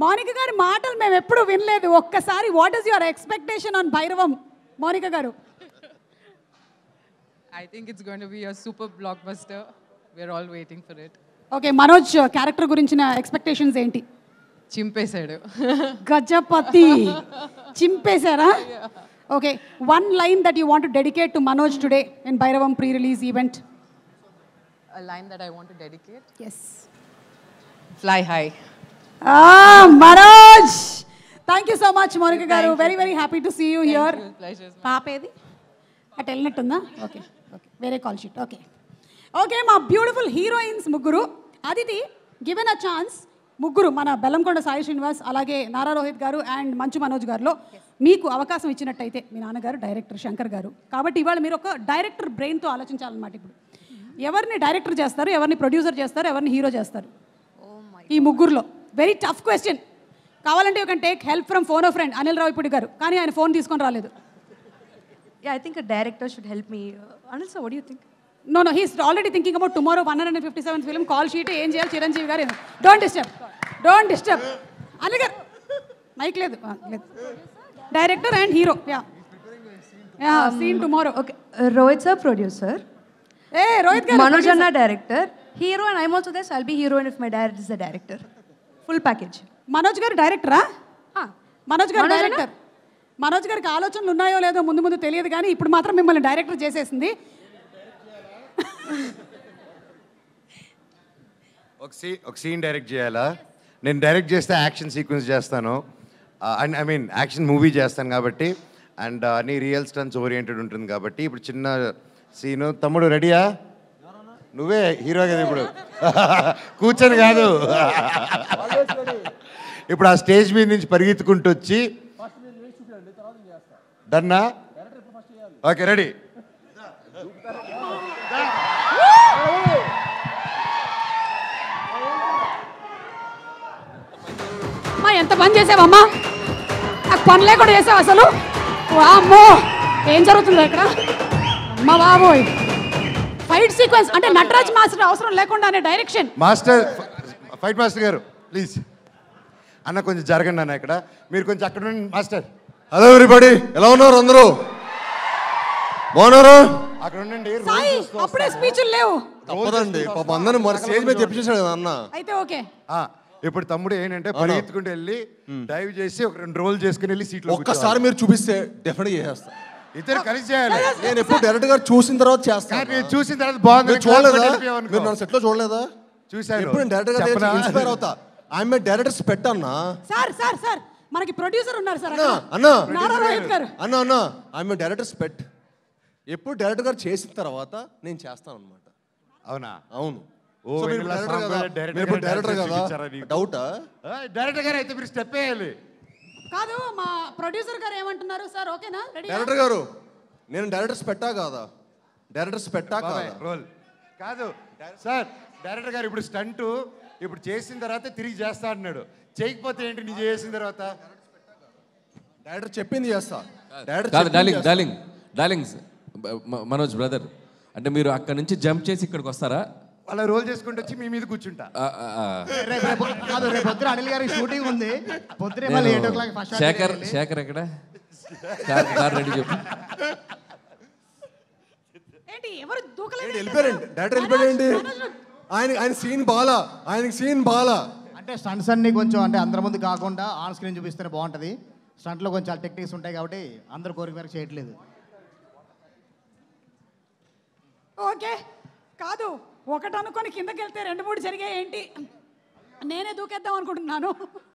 మౌనిక గారి మాటలు మేము ఎప్పుడు వినలేదు. ఒక్కసారి what is your expectation on Bhairavam Monika గారు? I think it's going to be a super blockbuster. We're all waiting for it. Okay, Manoj character గురించిన ఎక్స్పెక్టేషన్స్ ఏంటి? చింపేశాడు. గజపతి చింపేశారా? Okay, one line that you want to dedicate to Manoj today in Bhairavam pre release event. A line that I want to dedicate? Yes. Fly high. Manoj! Thank you so much, Monika garu. Very, very happy to see you here. Thank you. Pleasure. Paapa edi? At elnattunda? Okay. Okay. Very call sheet. Okay. Okay, ma beautiful heroines ముగ్గురు. Aditi, given a chance, ముగ్గురు మన బెల్లంకొండ సాయి శ్రీనివాస్ అలాగే నారా రోహిత్ గారు and Manchu Manoj గారిలో మీకు అవకాశం ఇచ్చినట్టయితే, మీ నాన్నగారు డైరెక్టర్ శంకర్ గారు కాబట్టి ఇవాళ మీరు ఒక డైరెక్టర్ బ్రెయిన్తో ఆలోచించాలన్నమాట. ఇప్పుడు ఎవరిని డైరెక్టర్ చేస్తారు, ఎవరిని ప్రొడ్యూసర్ చేస్తారు, ఎవరిని హీరో చేస్తారు? ఈ ముగ్గురులో వెరీ టఫ్ క్వశ్చన్. కావాలంటే you can take help from phone off friend Anil Ravipudi గారు, కానీ ఆయన ఫోన్ తీసుకొని రాలేదు. Yeah, I think a director should help me. Anil sir, what do you think? No, he's already thinking about tomorrow 157th film call sheet. ఏం చేయాలి చిరంజీవి గారు? Don't disturb Anil గారు, mike లేదు. Director and hero, yeah scene tomorrow. Okay, Rohit sir, producer. Rohit గారు, Manoj Anna, director. Hero, and I'm also there, so I'll be heroine if my dad is the director. Full package. Manoj గారు డైరెక్టరా? మనోజ్ గారు Manoj director. Manoj గారికి ఆలోచనలు ఉన్నాయో లేదో ముందు తెలియదు, కానీ ఇప్పుడు మాత్రం మిమ్మల్ని డైరెక్టర్ చేసేసింది. ఒక సీన్ డైరెక్ట్ చేయాలా? నేను డైరెక్ట్ చేస్తే యాక్షన్ సీక్వెన్స్ చేస్తాను, and I mean action movie చేస్తాను కాబట్టి, అండ్ అన్ని రియల్ స్టన్స్ ఓరియంటెడ్ ఉంటుంది కాబట్టి ఇప్పుడు చిన్న సీను. తమ్ముడు రెడీయా? నువ్వే హీరో కదా ఇప్పుడు, కూర్చొని కాదు. ఇప్పుడు ఆ స్టేజ్ మీద నుంచి పరిగెత్తుకుంటూ వచ్చి డన్నా? Okay, ready. అమ్మా, ఎంత పని చేసావమ్మా? నాకు పనులే కూడా చేసావు అసలు. అమ్మో, ఏం జరుగుతుందో ఇక్కడ? అమ్మా బాబోయ్, ఫైట్ సీక్వెన్స్ అంటే నటరాజ్ మాస్టర్ అవసరం లేకుండానే డైరెక్షన్. మాస్టర్, ఫైట్ మాస్టర్ గారు ప్లీజ్ అన్న కొంచెం జరగండి అన్న. ఇక్కడ మీరు కొంచెం అక్కడ ఉండండి మాస్టర్. హలో ఎవ్రీబడి, ఎలా ఉన్నారు అందరూ? బాగున్నారు? అక్కడ ఉండండి. సాయి, అప్పుడే స్పీచ్లు లేవు. తప్పదండి, పాప అందరిని మన స్టేజ్ మీద తెప్పించేశాడు కదా అన్న. అయితే ఓకే. ఇప్పుడు తమ్ముడు ఏంటంటే పరిగెత్తుకుంటూ వెళ్ళి డైవ్ చేసి ఒక 2 రోల్ చేసుకుని వెళ్ళి సీట్లో ఒక్కసారి మీరు చూపిస్తే డెఫినెట్ చేసేస్తా. ఇద్దరు కలిసి చేయాలి. నేను ఎప్పుడు డైరెక్టర్ గారు చూసిన తర్వాత చేస్తాను. చూసిన తర్వాత బాగుంది. చూడలేదా? మీరు నన్ను సెట్లో చూడలేదా? చూసాను. ఎప్పుడు నేను డైరెక్టర్ గారు ఇన్స్పైర్ అవుతా. ఐఎమ్ డైరెక్టర్స్ పెట్టన్నా. సార్ మనకి ప్రొడ్యూసర్ ఉన్నారు సార్ అన్న. నారా రోహిత్ గారు. అన్న ఐఎమ్ డైరెక్టర్స్ పెట్. ఎప్పుడు డైరెక్టర్ గారు చేసిన తర్వాత నేను చేస్తాను అనమాట. అవునా? అవును. డైరెక్టర్ కదా డౌటా? డైరెక్టర్ గారు అయితే మీరు స్టెప్ వేయాలి. కాదు, మా ప్రొడ్యూసర్ గారు ఏమంటున్నారు సార్? ఓకేనా? రెడీ? డైరెక్టర్ గారు, నేను డైరెక్టర్స్ పెట్టా కాదా? డైరెక్టర్స్ పెట్టా కాదా? రోల్ కాదు సార్. డైరెక్టర్ గారు ఇప్పుడు స్టంట్ ఇప్పుడు చేసిన తర్వాత తిరిగి చేస్తా అన్నాడు. చేయకపోతే ఏంటి? నీ చేసిన తర్వాత డైరెక్టర్ చెప్పింది చేస్తా. డార్లింగ్స్ మనోజ్ బ్రదర్, అంటే మీరు అక్కడ నుంచి జంప్ చేసి ఇక్కడికి వస్తారా? అలా రోల్ చేసుకుంటూ వచ్చి మీ మీద కూర్చుంటా. కాదు, రేపు పొద్దున అనిల్ గారికి షూటింగ్ ఉంది. పొద్దునే మళ్ళీ 8 o'clock ఫస్ట్ శేఖర్ ఎక్కడ? కార్ రెడీ చెప్పు. ఏంటి ఎవరు దూకలేదు? వెళ్ళిపోయారండి, డైరెక్టర్ వెళ్ళిపోయాడండి. ఆయనకి సీన్ బాలా. అంటే స్టంట్స్ అన్ని కొంచెం అంటే అందరి ముందు కాకుండా ఆన్ స్క్రీన్ చూపిస్తేనే బాగుంటుంది. స్టంట్లో కొంచెం టెక్నిక్స్ ఉంటాయి కాబట్టి అందరు కోరిక మేరకు చేయట్లేదు. ఓకే, కాదు ఒకటి అనుకొని కిందకి వెళ్తే 2-3 జరిగాయి ఏంటి? నేనే దూకేద్దాం అనుకుంటున్నాను.